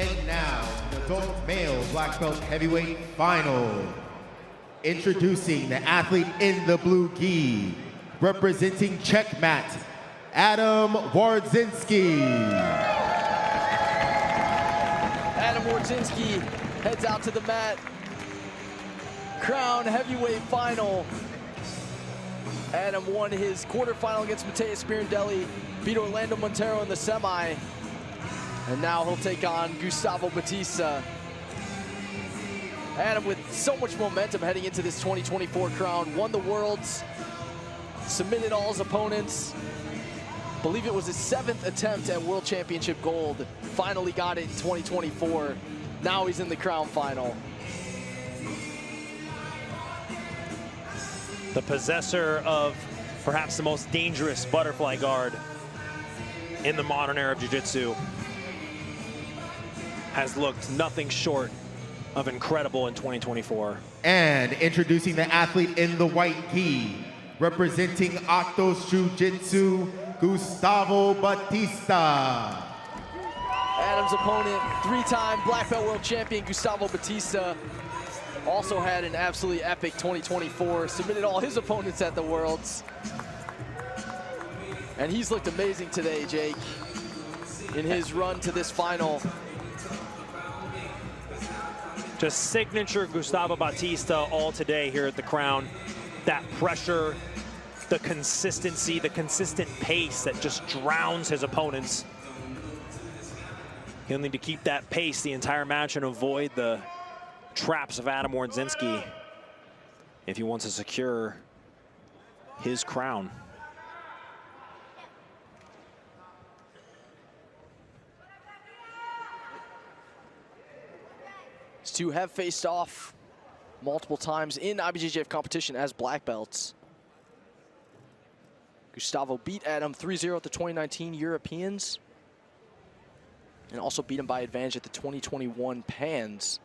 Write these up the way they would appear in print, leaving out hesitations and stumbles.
And now, the adult male black belt heavyweight final. Introducing the athlete in the blue gi, representing Checkmat, Adam Wardzinski. Adam Wardzinski heads out to the mat. Crown heavyweight final. Adam won his quarterfinal against Mateus Pirandelli, beat Orlando Montero in the semi, and now he'll take on Gustavo Batista. Adam with so much momentum heading into this 2024 crown, won the Worlds, submitted all his opponents. I believe it was his 7th attempt at World Championship gold. Finally got it in 2024. Now he's in the crown final. The possessor of perhaps the most dangerous butterfly guard in the modern era of Jiu-Jitsu has looked nothing short of incredible in 2024. And introducing the athlete in the white gi, representing Actos Jiu-Jitsu, Gustavo Batista. Adam's opponent, 3-time black belt world champion Gustavo Batista, also had an absolutely epic 2024, submitted all his opponents at the Worlds. And he's looked amazing today, Jake, in his run to this final. Just signature Gustavo Batista all today here at the Crown. That pressure, the consistency, the consistent pace that just drowns his opponents. He'll need to keep that pace the entire match and avoid the traps of Adam Wardzinski if he wants to secure his crown. These two have faced off multiple times in IBJJF competition as black belts. Gustavo beat Adam 3-0 at the 2019 Europeans and also beat him by advantage at the 2021 Pans.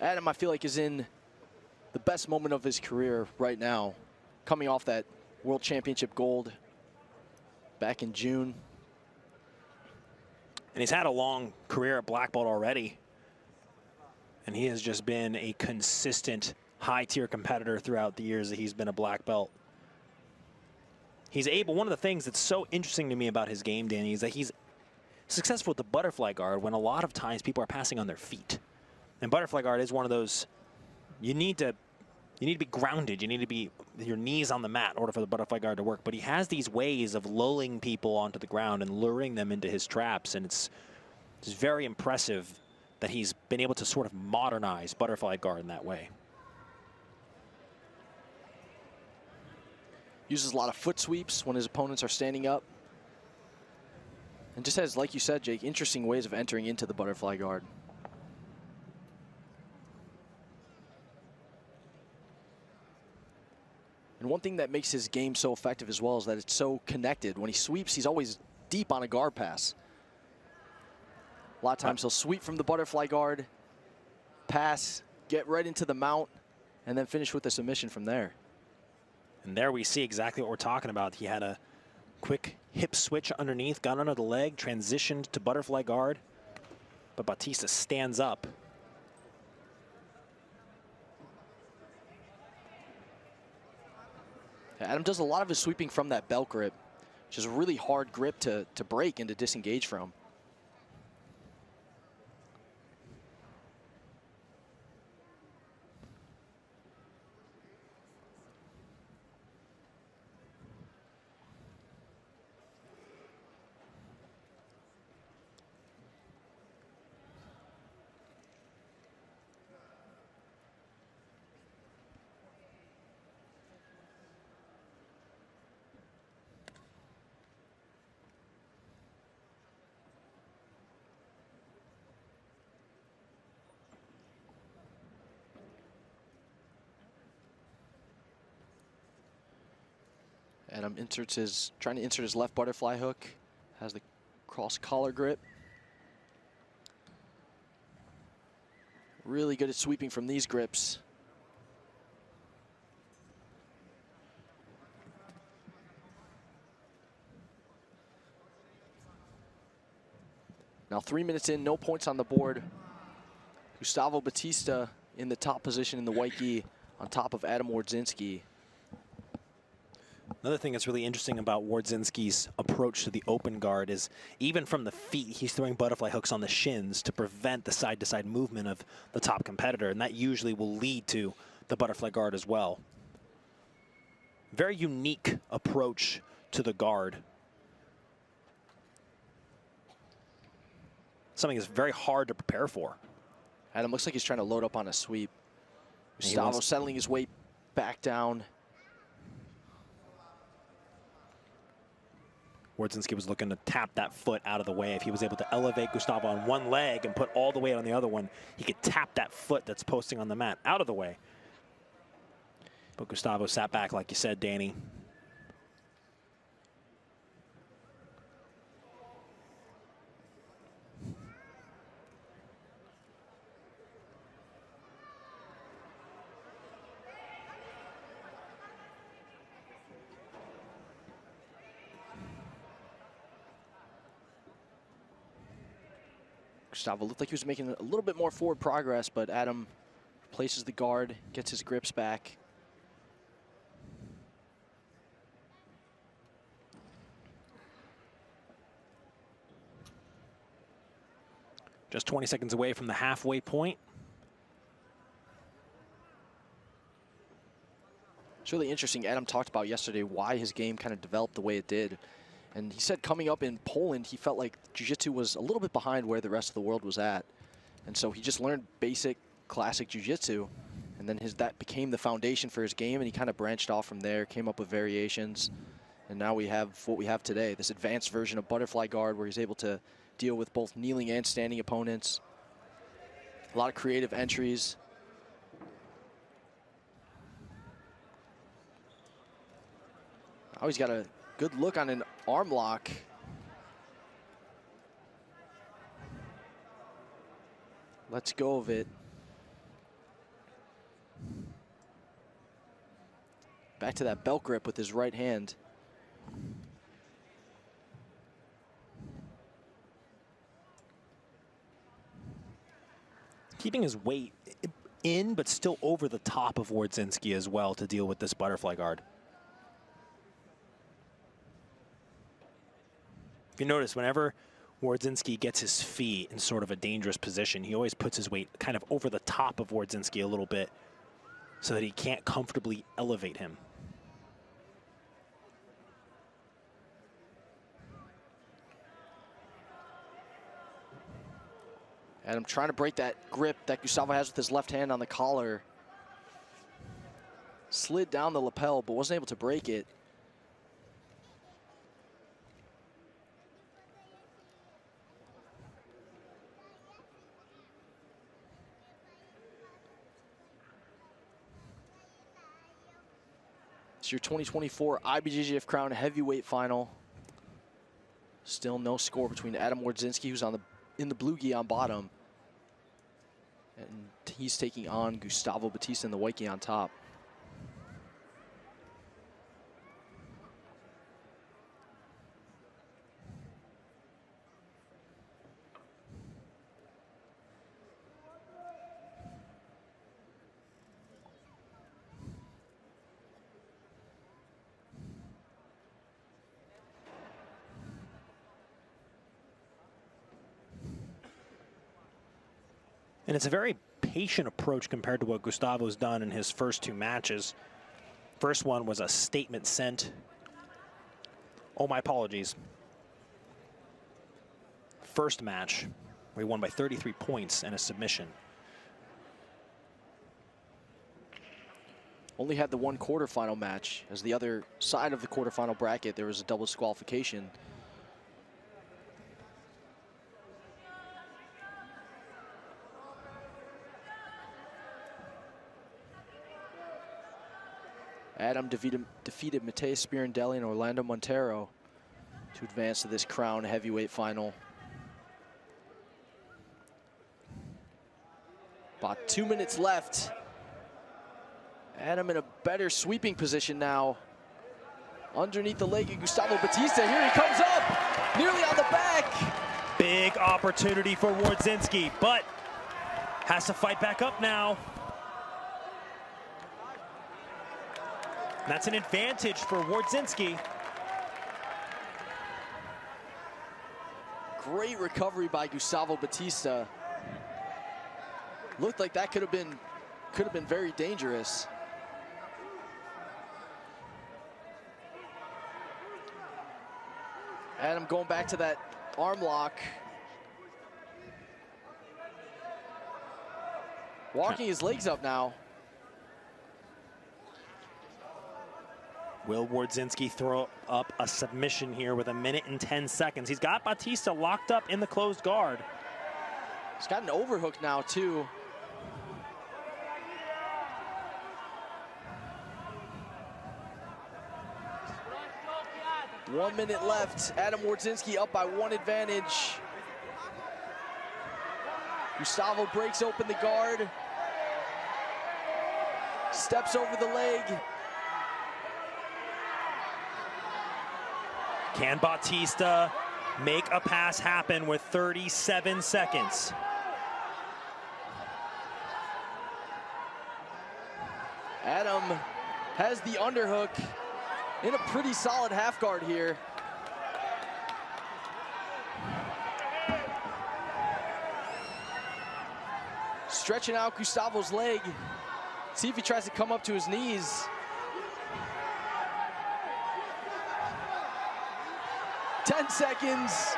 Adam, I feel like, is in the best moment of his career right now, coming off that World Championship gold back in June. And he's had a long career at black belt already. And he has just been a consistent high-tier competitor throughout the years that he's been a black belt. He's able, one of the things that's so interesting to me about his game, Danny, is that he's successful with the butterfly guard when a lot of times people are passing on their feet. And butterfly guard is one of those, you need to be grounded. You need to be your knees on the mat in order for the butterfly guard to work. But he has these ways of lulling people onto the ground and luring them into his traps. And it's very impressive that he's been able to sort of modernize butterfly guard in that way. Uses a lot of foot sweeps when his opponents are standing up. And just has, like you said, Jake, interesting ways of entering into the butterfly guard. And one thing that makes his game so effective as well is that it's so connected. When he sweeps, he's always deep on a guard pass. A lot of times he'll sweep from the butterfly guard, pass, get right into the mount, and then finish with a submission from there. And there we see exactly what we're talking about. He had a quick hip switch underneath, got under the leg, transitioned to butterfly guard, but Batista stands up. Adam does a lot of his sweeping from that belt grip, which is a really hard grip to break and to disengage from. Adam trying to insert his left butterfly hook, has the cross collar grip. Really good at sweeping from these grips. Now 3 minutes in, no points on the board. Gustavo Batista in the top position in the white gi on top of Adam Wardzinski. Another thing that's really interesting about Wardzinski's approach to the open guard is even from the feet, he's throwing butterfly hooks on the shins to prevent the side-to-side movement of the top competitor, and that usually will lead to the butterfly guard as well. Very unique approach to the guard. Something that's very hard to prepare for. Adam looks like he's trying to load up on a sweep. Gustavo settling his weight back down. Wardzinski was looking to tap that foot out of the way. If he was able to elevate Gustavo on one leg and put all the weight on the other one, he could tap that foot that's posting on the mat out of the way. But Gustavo sat back, like you said, Danny. Gustavo looked like he was making a little bit more forward progress, but Adam places the guard, gets his grips back. Just 20 seconds away from the halfway point. It's really interesting. Adam talked about yesterday why his game kind of developed the way it did. And he said coming up in Poland, he felt like Jiu-Jitsu was a little bit behind where the rest of the world was at. And so he just learned basic, classic Jiu-Jitsu. And then that became the foundation for his game, and he kind of branched off from there, came up with variations. And now we have what we have today, this advanced version of butterfly guard where he's able to deal with both kneeling and standing opponents. A lot of creative entries. Oh, he's got a good look on an arm lock. Let's go of it. Back to that belt grip with his right hand. Keeping his weight in, but still over the top of Wardzinski as well to deal with this butterfly guard. If you notice, whenever Wardzinski gets his feet in sort of a dangerous position, he always puts his weight kind of over the top of Wardzinski a little bit so that he can't comfortably elevate him. Adam trying to break that grip that Gustavo has with his left hand on the collar. Slid down the lapel, but wasn't able to break it. It's your 2024 IBJJF Crown Heavyweight Final. Still no score between Adam Wardzinski, who's in the blue gi on bottom, and he's taking on Gustavo Batista in the white gi on top. And it's a very patient approach compared to what Gustavo's done in his first two matches. First one was a statement sent. Oh, my apologies. First match, we won by 33 points and a submission. Only had the one quarterfinal match. As the other side of the quarterfinal bracket, there was a double disqualification. Adam defeated Mateus Spirandelli and Orlando Montero to advance to this Crown Heavyweight Final. About 2 minutes left. Adam in a better sweeping position now. Underneath the leg of Gustavo Batista. Here he comes up, nearly on the back. Big big opportunity for Wardzinski, but has to fight back up now. That's an advantage for Wardzinski. Great recovery by Gustavo Batista. Looked like that could have been very dangerous. Adam going back to that arm lock. Walking his legs up now. Will Wardzinski throw up a submission here with 1 minute and 10 seconds? He's got Batista locked up in the closed guard. He's got an overhook now, too. One minute left. Adam Wardzinski up by 1 advantage. Gustavo breaks open the guard. Steps over the leg. Can Batista make a pass happen with 37 seconds? Adam has the underhook in a pretty solid half guard here. Stretching out Gustavo's leg. See if he tries to come up to his knees. 10 seconds.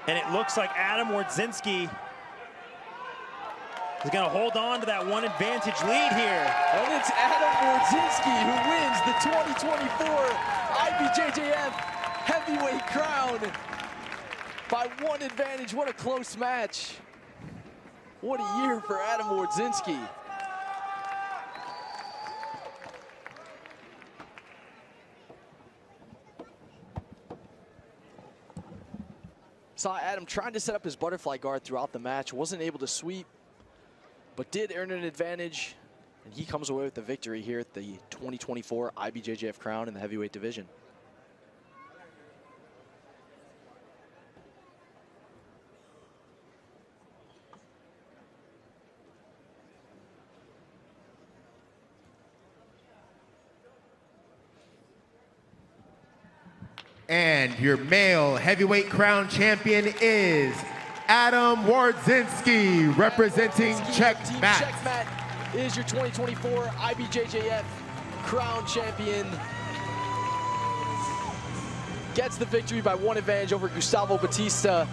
And it looks like Adam Wardzinski is going to hold on to that 1 advantage lead here. And it's Adam Wardzinski who wins the 2024 IBJJF heavyweight crown by 1 advantage. What a close match. What a year for Adam Wardzinski. Saw Adam trying to set up his butterfly guard throughout the match. Wasn't able to sweep, but did earn an advantage. And he comes away with the victory here at the 2024 IBJJF crown in the heavyweight division. And your male heavyweight crown champion is Adam Wardzinski, representing Checkmat. Checkmat is your 2024 IBJJF crown champion. Gets the victory by 1 advantage over Gustavo Batista.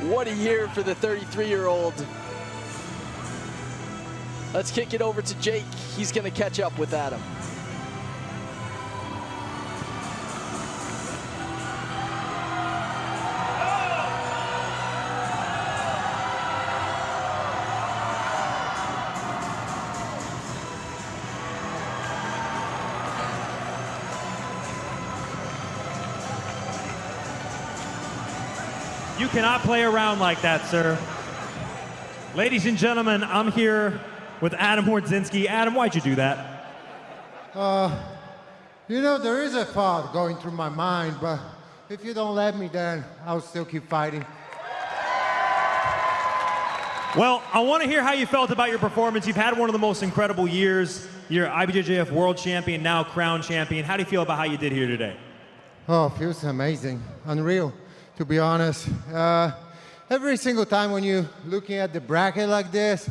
What a year for the 33-year-old. Let's kick it over to Jake. He's gonna catch up with Adam. You cannot play around like that, sir. Ladies and gentlemen, I'm here with Adam Wardzinski. Adam, why'd you do that? You know, there is a thought going through my mind, but if you don't let me, then I'll still keep fighting. Well, I want to hear how you felt about your performance. You've had one of the most incredible years. You're IBJJF world champion, now crown champion. How do you feel about how you did here today? Oh, feels amazing, unreal, to be honest. Every single time when you're looking at the bracket like this,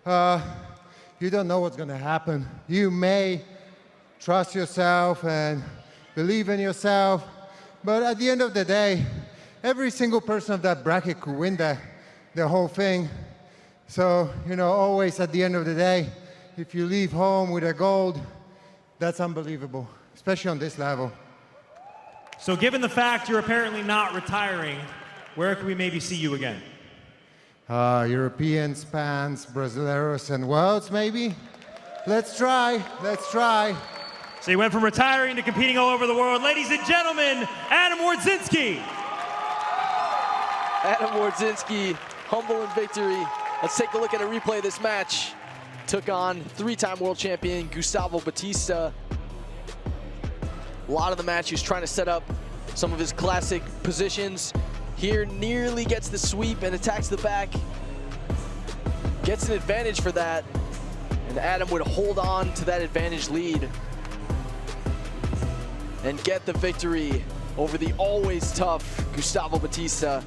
you don't know what's going to happen. You may trust yourself and believe in yourself, but at the end of the day, every single person of that bracket could win the whole thing. So, you know, always at the end of the day, if you leave home with a gold, that's unbelievable, especially on this level. So given the fact you're apparently not retiring, where can we maybe see you again? Europeans, Spans, Brasileiros, and Worlds, maybe? Let's try, let's try. So you went from retiring to competing all over the world. Ladies and gentlemen, Adam Wardzinski. Adam Wardzinski, humble in victory. Let's take a look at a replay of this match. Took on 3-time world champion Gustavo Batista. A lot of the match, he was trying to set up some of his classic positions. Here, nearly gets the sweep and attacks the back. Gets an advantage for that. And Adam would hold on to that advantage lead and get the victory over the always tough Gustavo Batista.